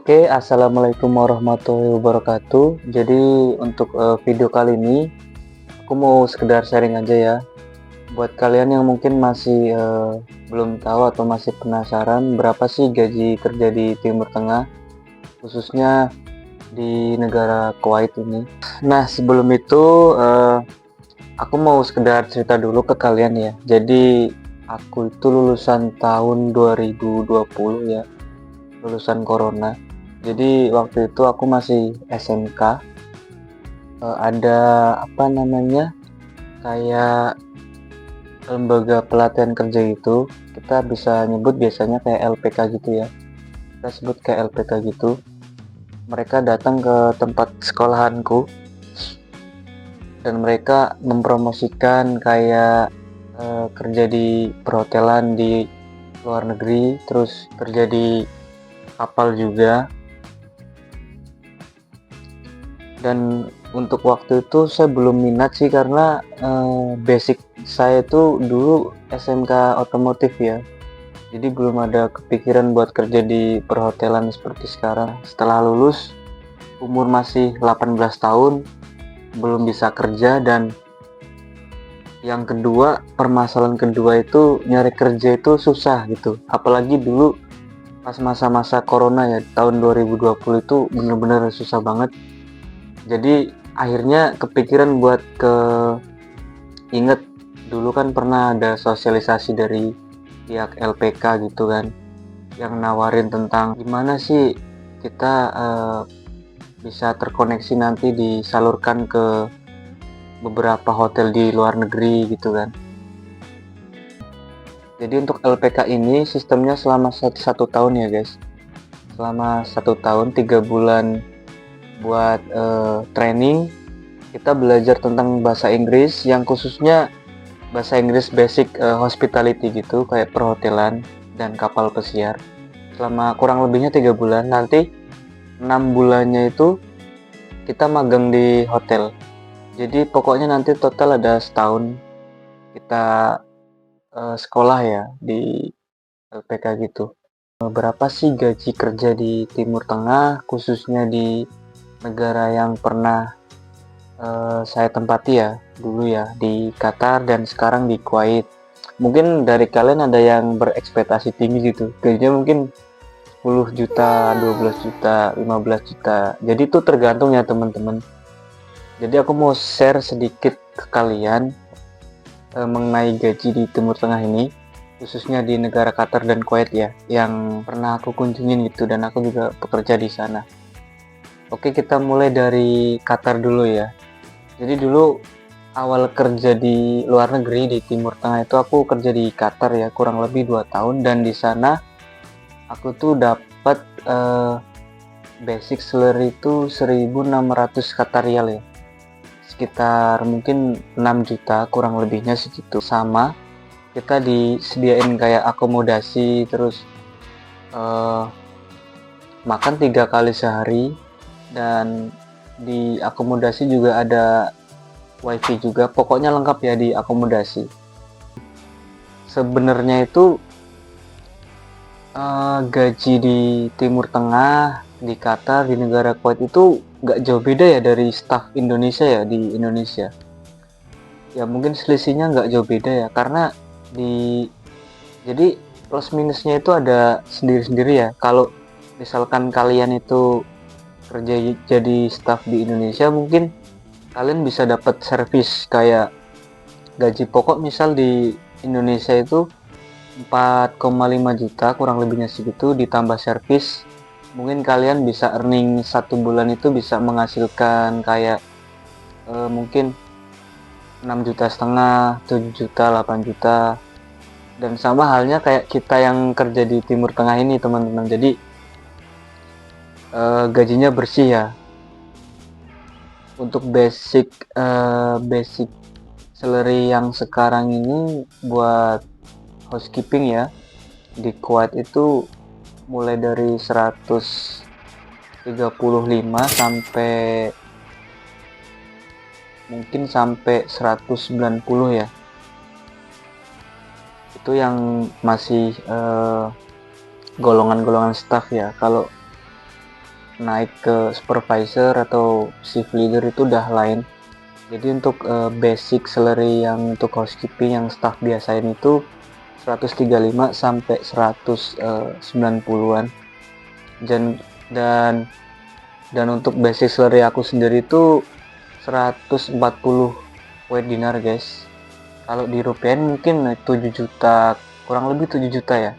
Oke, assalamualaikum warahmatullahi wabarakatuh. Jadi untuk video kali ini, aku mau sekedar sharing aja ya. Buat kalian yang mungkin masih belum tahu atau masih penasaran berapa sih gaji kerja di Timur Tengah, khususnya di negara Kuwait ini. Nah, sebelum itu aku mau sekedar cerita dulu ke kalian ya. Jadi aku itu lulusan tahun 2020 ya, lulusan Corona. Jadi waktu itu aku masih SMK. Ada apa namanya, kayak lembaga pelatihan kerja gitu, kita bisa nyebut biasanya kayak LPK gitu ya, kita sebut kayak LPK gitu. Mereka datang ke tempat sekolahanku dan mereka mempromosikan kayak kerja di perhotelan di luar negeri, terus kerja di kapal juga. Dan untuk waktu itu saya belum minat sih, karena basic saya tuh dulu SMK otomotif ya, jadi belum ada kepikiran buat kerja di perhotelan seperti sekarang. Setelah lulus, umur masih 18 tahun, belum bisa kerja. Dan yang kedua, permasalahan kedua itu nyari kerja itu susah gitu, apalagi dulu pas masa-masa corona ya, tahun 2020 itu bener-bener susah banget. Jadi akhirnya kepikiran buat inget dulu kan pernah ada sosialisasi dari pihak LPK gitu kan, yang nawarin tentang gimana sih kita bisa terkoneksi nanti disalurkan ke beberapa hotel di luar negeri gitu kan. Jadi untuk LPK ini sistemnya selama satu tahun ya guys, selama 1 tahun 3 bulan buat training. Kita belajar tentang bahasa Inggris, yang khususnya bahasa Inggris basic hospitality gitu, kayak perhotelan dan kapal pesiar, selama kurang lebihnya 3 bulan. Nanti 6 bulannya itu kita magang di hotel. Jadi pokoknya nanti total ada setahun kita sekolah ya di LPK gitu. Berapa sih gaji kerja di Timur Tengah, khususnya di negara yang pernah saya tempati ya, dulu ya di Qatar dan sekarang di Kuwait. Mungkin dari kalian ada yang berekspektasi tinggi gitu, gajinya mungkin 10 juta, 12 juta, 15 juta. Jadi itu tergantung ya teman-teman. Jadi aku mau share sedikit ke kalian mengenai gaji di Timur Tengah ini, khususnya di negara Qatar dan Kuwait ya, yang pernah aku kunjungin gitu, dan aku juga bekerja di sana. Oke, kita mulai dari Qatar dulu ya. Jadi dulu awal kerja di luar negeri di Timur Tengah itu aku kerja di Qatar ya, kurang lebih 2 tahun. Dan di sana aku tuh dapat basic salary itu 1.600 Qatar Riyal ya, sekitar mungkin 6 juta kurang lebihnya segitu. Sama kita disediain kayak akomodasi, terus makan 3 kali sehari, dan di akomodasi juga ada wifi juga. Pokoknya lengkap ya di akomodasi. Sebenarnya itu gaji di Timur Tengah, di Qatar, di negara Kuwait itu nggak jauh beda ya dari staf Indonesia ya di Indonesia. Ya mungkin selisihnya nggak jauh beda ya, karena jadi plus minusnya itu ada sendiri-sendiri ya. Kalau misalkan kalian itu kerja jadi staf di Indonesia, mungkin kalian bisa dapat servis kayak gaji pokok misal di Indonesia itu 4,5 juta kurang lebihnya segitu, ditambah servis, mungkin kalian bisa earning 1 bulan itu bisa menghasilkan kayak mungkin 6,5 juta, 7 juta, 8 juta. Dan sama halnya kayak kita yang kerja di Timur Tengah ini teman-teman. Jadi gajinya bersih ya. Untuk basic salary yang sekarang ini buat housekeeping ya di Kuwait itu mulai dari 135 sampai mungkin sampai 190 ya. Itu yang masih golongan-golongan staff ya. Kalau naik ke supervisor atau shift leader itu udah lain. Jadi untuk basic salary yang untuk housekeeping yang staff biasain itu 135 sampai 190-an. Dan dan dan untuk basic salary aku sendiri itu 140 Kuwait dinar, guys. Kalau di rupiah mungkin 7 juta, kurang lebih 7 juta ya.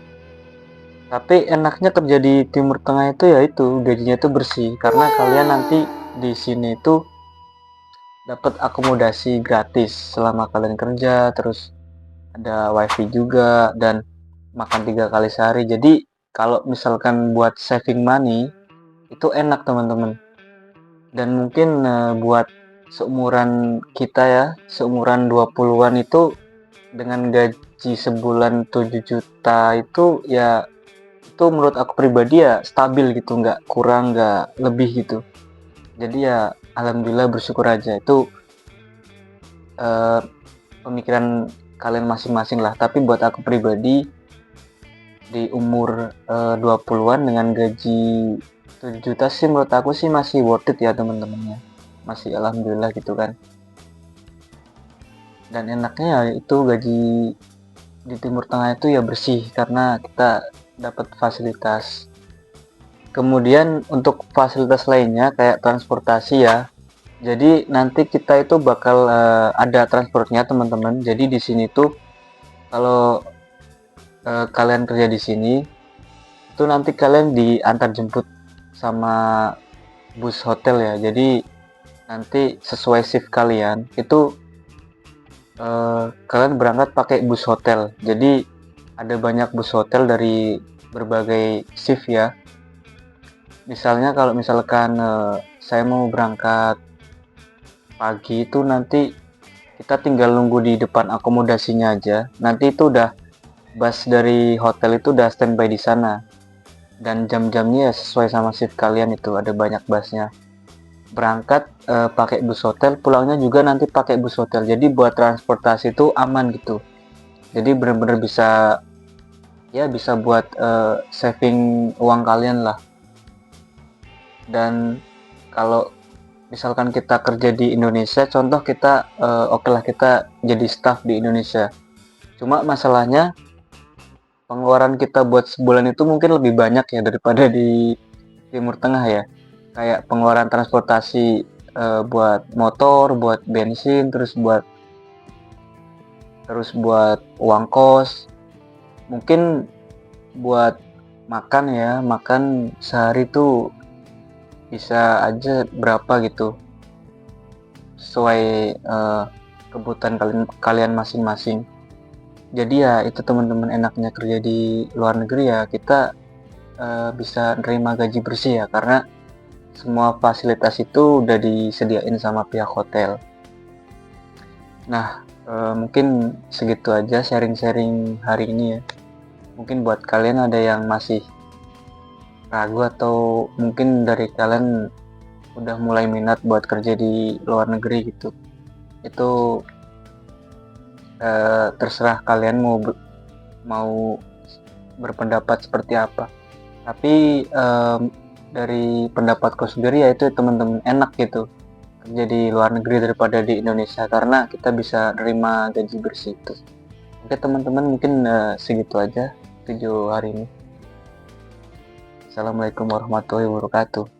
Tapi enaknya kerja di Timur Tengah itu ya itu gajinya itu bersih karena kalian nanti di sini itu dapat akomodasi gratis selama kalian kerja, terus ada wifi juga dan makan 3 kali sehari. Jadi kalau misalkan buat saving money itu enak teman-teman. Dan mungkin buat seumuran kita ya, seumuran 20-an itu dengan gaji sebulan 7 juta itu ya itu menurut aku pribadi ya stabil gitu, nggak kurang nggak lebih gitu. Jadi ya alhamdulillah bersyukur aja. Itu pemikiran kalian masing-masing lah, tapi buat aku pribadi di umur 20-an dengan gaji 7 juta sih menurut aku sih masih worth it ya teman-temannya, masih alhamdulillah gitu kan. Dan enaknya ya itu gaji di Timur Tengah itu ya bersih karena kita dapat fasilitas. Kemudian untuk fasilitas lainnya kayak transportasi ya, jadi nanti kita itu bakal ada transportnya teman-teman. Jadi di sini tuh kalau kalian kerja di sini itu nanti kalian diantar jemput sama bus hotel ya. Jadi nanti sesuai shift kalian itu kalian berangkat pakai bus hotel. Jadi ada banyak bus hotel dari berbagai shift ya. Misalnya kalau misalkan saya mau berangkat pagi itu nanti kita tinggal nunggu di depan akomodasinya aja. Nanti itu udah bus dari hotel itu udah standby di sana. Dan jam-jamnya ya sesuai sama shift kalian itu ada banyak busnya. Berangkat pakai bus hotel, pulangnya juga nanti pakai bus hotel. Jadi buat transportasi itu aman gitu. Jadi benar-benar bisa ya bisa buat saving uang kalian lah. Dan kalau misalkan kita kerja di Indonesia, contoh kita oke lah kita jadi staff di Indonesia. Cuma masalahnya pengeluaran kita buat sebulan itu mungkin lebih banyak ya daripada di Timur Tengah ya. Kayak pengeluaran transportasi buat motor, buat bensin, terus buat uang kos. Mungkin buat makan ya, makan sehari tuh bisa aja berapa gitu. Sesuai kebutuhan kalian masing-masing. Jadi ya itu teman-teman enaknya kerja di luar negeri ya, kita bisa nerima gaji bersih ya karena semua fasilitas itu udah disediain sama pihak hotel. Nah mungkin segitu aja sharing-sharing hari ini ya. Mungkin buat kalian ada yang masih ragu atau mungkin dari kalian udah mulai minat buat kerja di luar negeri gitu, itu terserah kalian mau berpendapat seperti apa. Tapi dari pendapatku sendiri ya itu teman-teman enak gitu kerja di luar negeri daripada di Indonesia karena kita bisa nerima gaji bersih itu. Oke teman-teman, mungkin segitu aja video hari ini. Assalamualaikum warahmatullahi wabarakatuh.